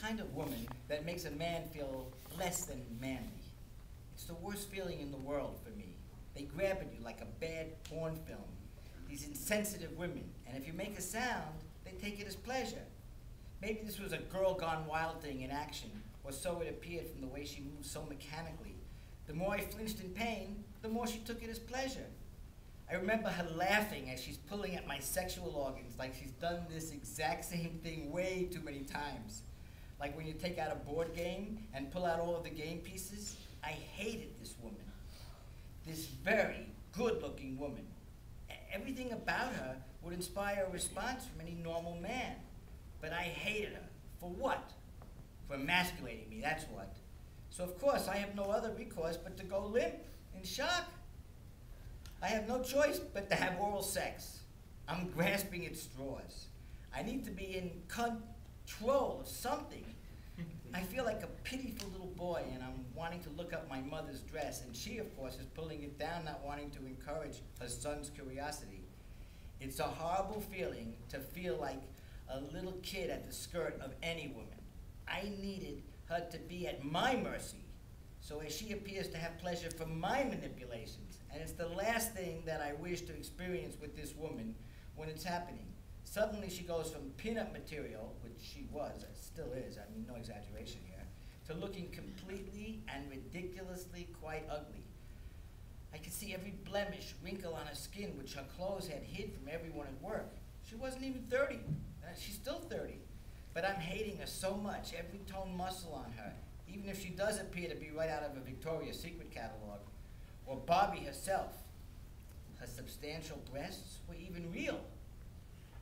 kind of woman that makes a man feel less than manly. It's the worst feeling in the world for me. They grab at you like a bad porn film. These insensitive women, and if you make a sound, they take it as pleasure. Maybe this was a girl gone wild thing in action, or so it appeared from the way she moved so mechanically. The more I flinched in pain, the more she took it as pleasure. I remember her laughing as she's pulling at my sexual organs like she's done this exact same thing way too many times. Like when you take out a board game and pull out all of the game pieces. I hated this woman. This very good-looking woman. Everything about her would inspire a response from any normal man. But I hated her. For what? For emasculating me, that's what. So of course I have no other recourse but to go limp in shock. I have no choice but to have oral sex. I'm grasping at straws. I need to be in control of something. I feel like a pitiful little boy, and I'm wanting to look up my mother's dress, and she, of course, is pulling it down, not wanting to encourage her son's curiosity. It's a horrible feeling to feel like a little kid at the skirt of any woman. I needed her to be at my mercy, so as she appears to have pleasure from my manipulations. And it's the last thing that I wish to experience with this woman when it's happening. Suddenly she goes from pin-up material, which she was, still is, I mean, no exaggeration here, to looking completely and ridiculously quite ugly. I could see every blemish, wrinkle on her skin, which her clothes had hid from everyone at work. She wasn't even 30. She's still 30. But I'm hating her so much, every toned muscle on her, even if she does appear to be right out of a Victoria's Secret catalog, or Barbie herself. Her substantial breasts were even real.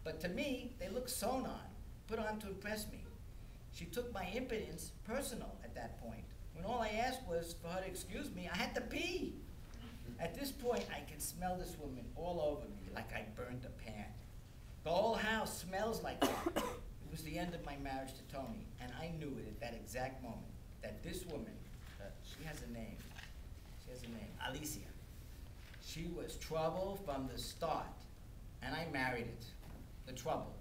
But to me, they looked sewn on, put on to impress me. She took my impotence personal at that point. When all I asked was for her to excuse me, I had to pee. At this point, I can smell this woman all over me like I burned a pan. The whole house smells like that. It was the end of my marriage to Tony, and I knew it at that exact moment, that this woman, she has a name. She has a name, Alicia. She was trouble from the start, and I married it. The trouble.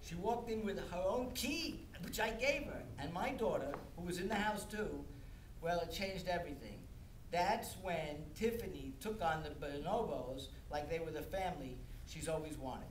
She walked in with her own key, which I gave her, and my daughter, who was in the house too. Well, it changed everything. That's when Tiffany took on the bonobos like they were the family she's always wanted.